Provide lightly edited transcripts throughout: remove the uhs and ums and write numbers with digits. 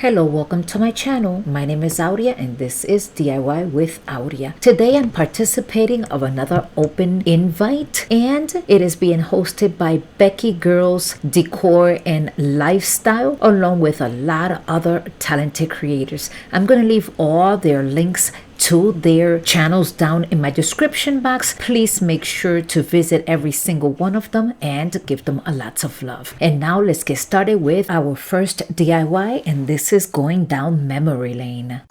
Hello, welcome to my channel. My name is Aurea and this is DIY with Aurea. Today I'm participating of another open invite and it is being hosted by Becky Girls Decor and Lifestyle along with a lot of other talented creators. I'm going to leave all their links to their channels down in my description box. Please make sure to visit every single one of them and give them a lots of love. And now let's get started with our first DIY, and this is going down memory lane.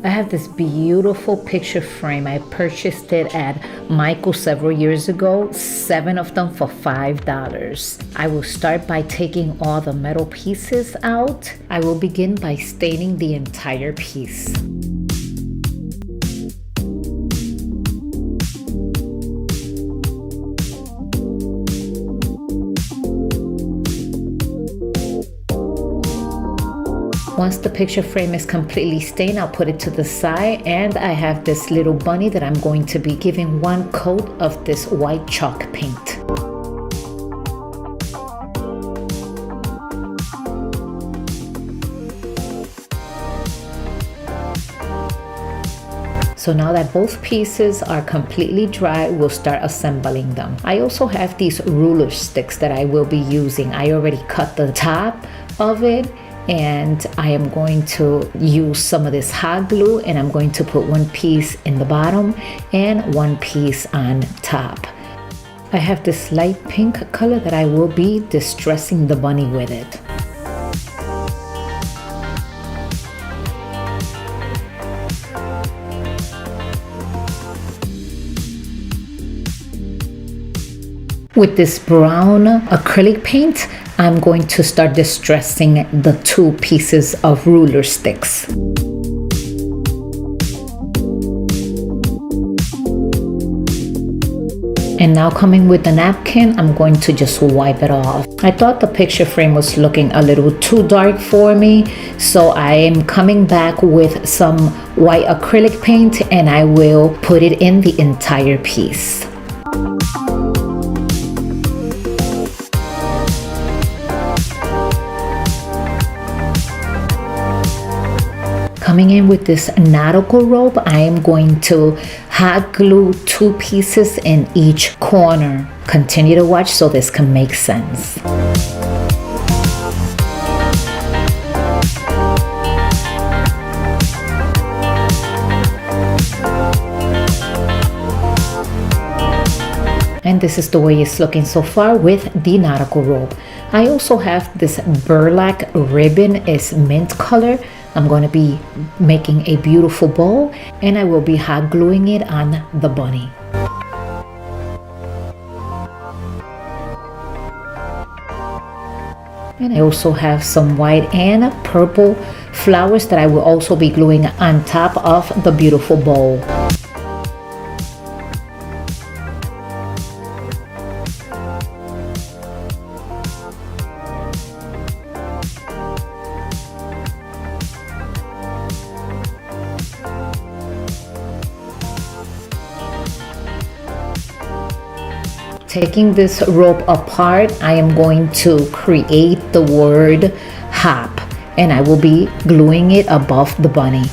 I have this beautiful picture frame. I purchased it at Michael's several years ago, 7 of them for $5. I will start by taking all the metal pieces out. I will begin by staining the entire piece. Once the picture frame is completely stained, I'll put it to the side, and I have this little bunny that I'm going to be giving one coat of this white chalk paint. So now that both pieces are completely dry, we'll start assembling them. I also have these ruler sticks that I will be using. I already cut the top of it, and I am going to use some of this hot glue, and I'm going to put one piece in the bottom and one piece on top. I have this light pink color that I will be distressing the bunny with it. With this brown acrylic paint, I'm going to start distressing the 2 pieces of ruler sticks. And now coming with the napkin, I'm going to just wipe it off. I thought the picture frame was looking a little too dark for me, so I am coming back with some white acrylic paint and I will put it in the entire piece. Coming in with this nautical rope, I am going to hot glue 2 pieces in each corner. Continue to watch so this can make sense. And this is the way it's looking so far with the nautical rope. I also have this burlap ribbon, is mint color. I'm going to be making a beautiful bow, and I will be hot gluing it on the bunny. And I also have some white and purple flowers that I will also be gluing on top of the beautiful bow. Taking this rope apart, I am going to create the word hop, and I will be gluing it above the bunny.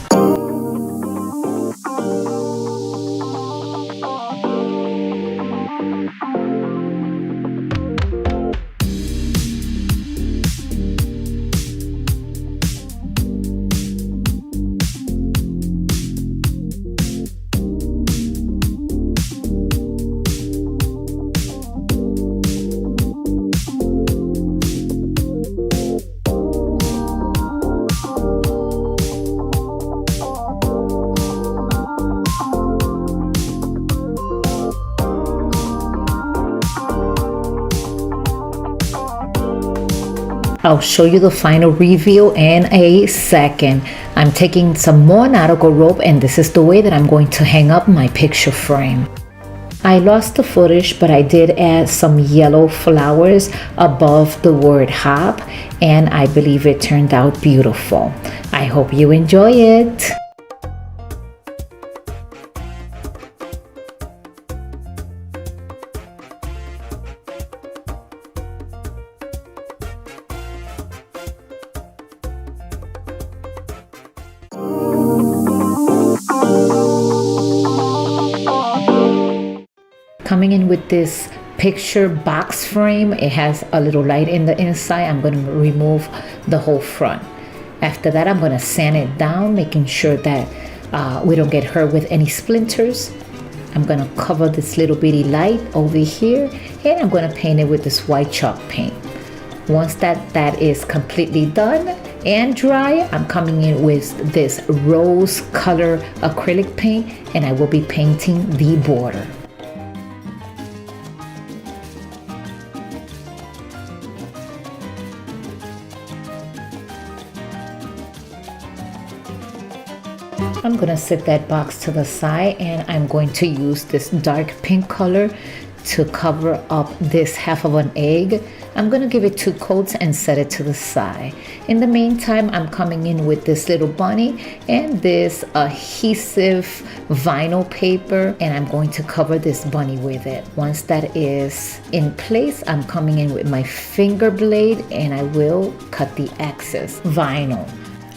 I'll show you the final reveal in a second. I'm taking some more nautical rope, and this is the way that I'm going to hang up my picture frame. I lost the footage, but I did add some yellow flowers above the word hop, and I believe it turned out beautiful. I hope you enjoy it. coming in with this picture box frame. It has a little light in the inside. I'm going to remove the whole front. After that, I'm going to sand it down, making sure that we don't get hurt with any splinters. I'm going to cover this little bitty light over here, and I'm going to paint it with this white chalk paint. Once that is completely done and dry, I'm coming in with this rose color acrylic paint, and I will be painting the border. I'm gonna set that box to the side, and I'm going to use this dark pink color to cover up this half of an egg. I'm gonna give it 2 coats and set it to the side. In the meantime, I'm coming in with this little bunny and this adhesive vinyl paper, and I'm going to cover this bunny with it. Once that is in place, I'm coming in with my finger blade, and I will cut the excess vinyl.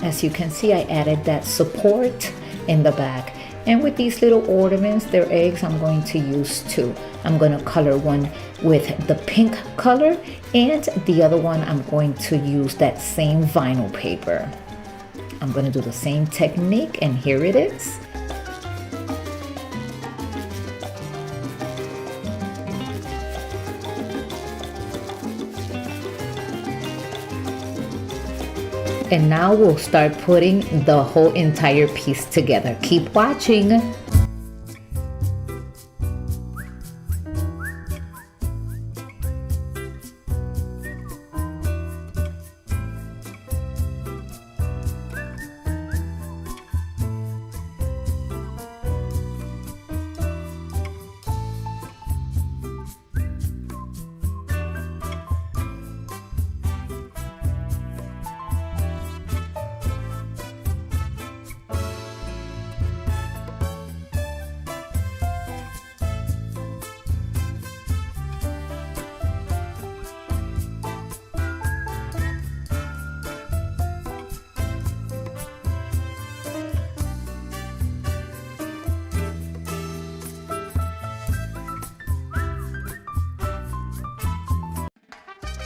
As you can see, I added that support in the back. And with these little ornaments, they're eggs, I'm going to use 2. I'm going to color one with the pink color, and the other one I'm going to use that same vinyl paper. I'm going to do the same technique, and here it is. And now we'll start putting the whole entire piece together. Keep watching.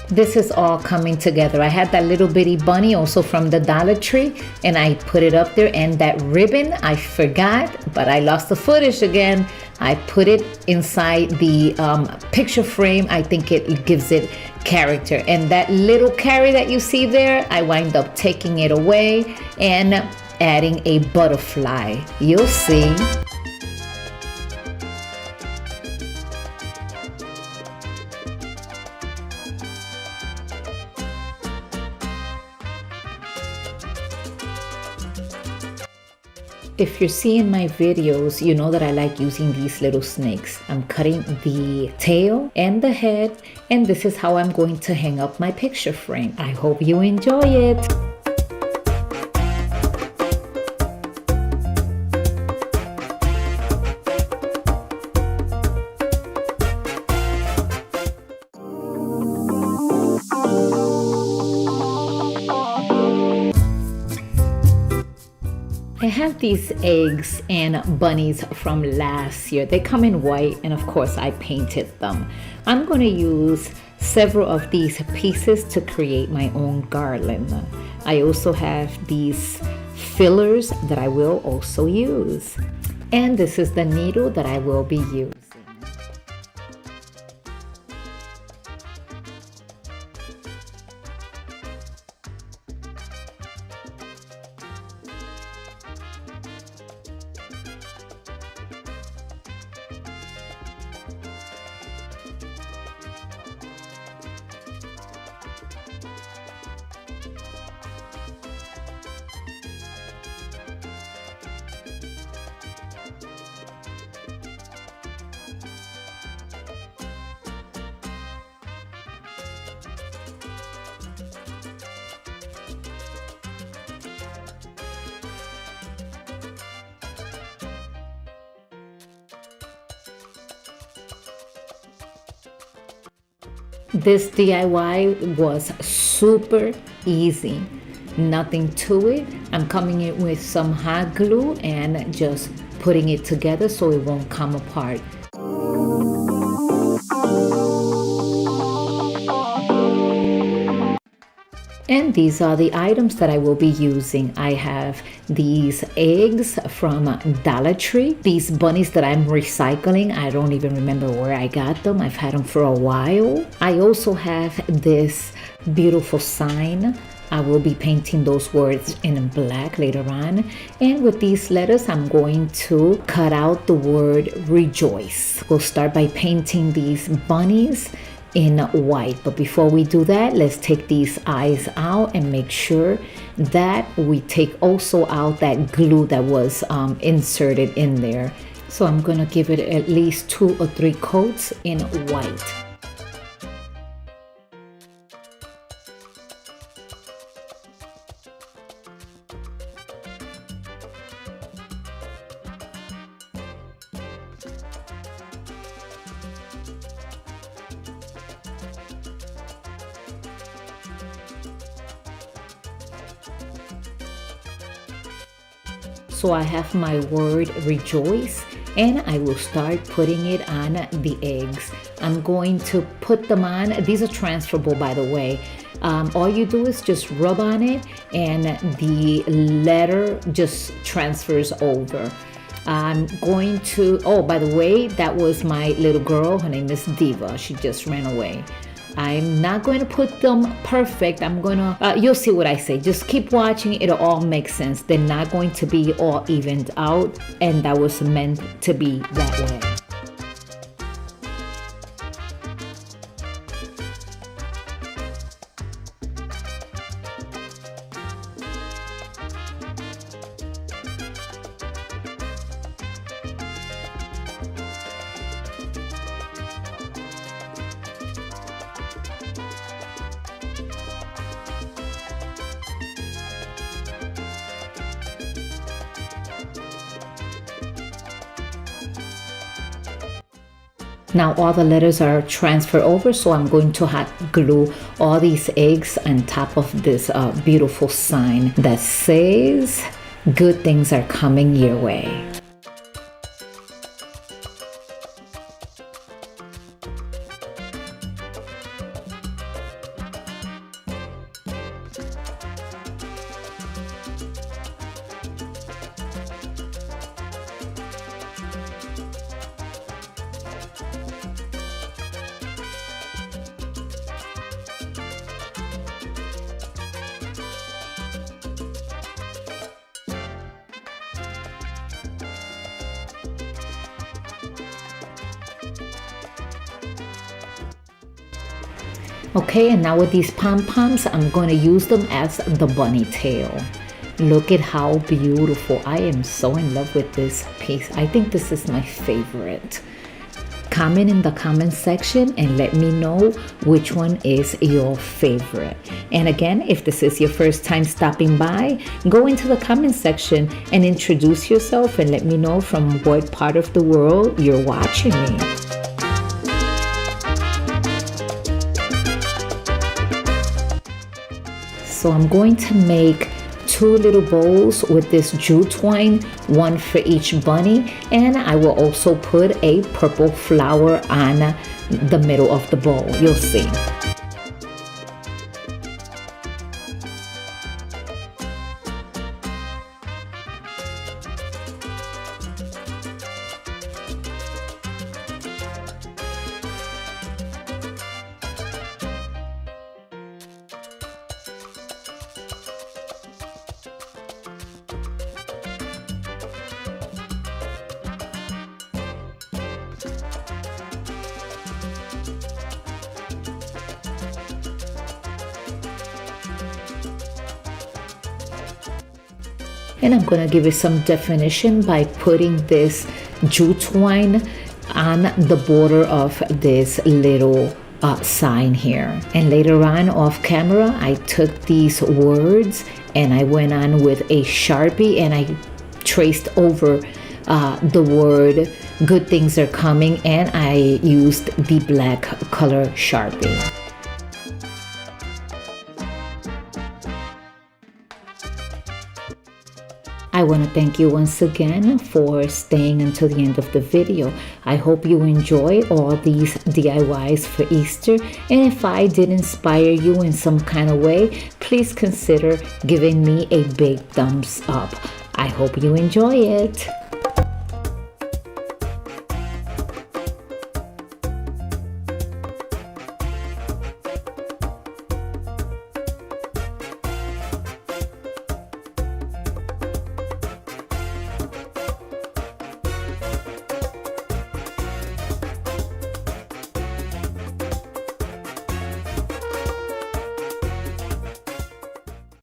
This is all coming together. I had that little bitty bunny also from the Dollar Tree, and I put it up there, and that ribbon, I forgot, but I lost the footage again. I put it inside the picture frame. I think it gives it character. And that little carry that you see there, I wind up taking it away and adding a butterfly. You'll see. If you're seeing my videos, you know that I like using these little snakes. I'm cutting the tail and the head, and this is how I'm going to hang up my picture frame. I hope you enjoy it. I have these eggs and bunnies from last year. They come in white, and of course I painted them. I'm going to use several of these pieces to create my own garland. I also have these fillers that I will also use. And this is the needle that I will be using. This DIY was super easy, nothing to it. I'm coming in with some hot glue and just putting it together so it won't come apart. And these are the items that I will be using. I have these eggs from Dollar Tree. These bunnies that I'm recycling, I don't even remember where I got them. I've had them for a while. I also have this beautiful sign. I will be painting those words in black later on. And with these letters, I'm going to cut out the word rejoice. We'll start by painting these bunnies in white. But before we do that, let's take these eyes out and make sure that we take also out that glue that was inserted in there. So I'm going to give it at least 2 or 3 coats in white. So I have my word rejoice, and I will start putting it on the eggs. I'm going to put them on. These are transferable, by the way. All you do is just rub on it and the letter just transfers over. I'm going to, oh, by the way, that was my little girl. Her name is Diva. She just ran away. I'm not going to put them perfect. I'm going to, you'll see what I say. Just keep watching. It'll all make sense. They're not going to be all evened out, and that was meant to be that way. Now all the letters are transferred over, so I'm going to hot glue all these eggs on top of this beautiful sign that says, "Good things are coming your way." Okay, and now with these pom-poms, I'm going to use them as the bunny tail. Look at how beautiful. I am so in love with this piece. I think this is my favorite. Comment in the comment section and let me know which one is your favorite. And again, if this is your first time stopping by, go into the comment section and introduce yourself and let me know from what part of the world you're watching me. So I'm going to make 2 little bowls with this jute twine, 1 for each bunny, and I will also put a purple flower on the middle of the bowl. You'll see. And I'm going to give it some definition by putting this jute twine on the border of this little sign here. And later on off camera, I took these words and I went on with a Sharpie and I traced over the word "good things are coming," and I used the black color Sharpie. I want to thank you once again for staying until the end of the video. I hope you enjoy all these DIYs for Easter, and if I did inspire you in some kind of way, please consider giving me a big thumbs up. I hope you enjoy it.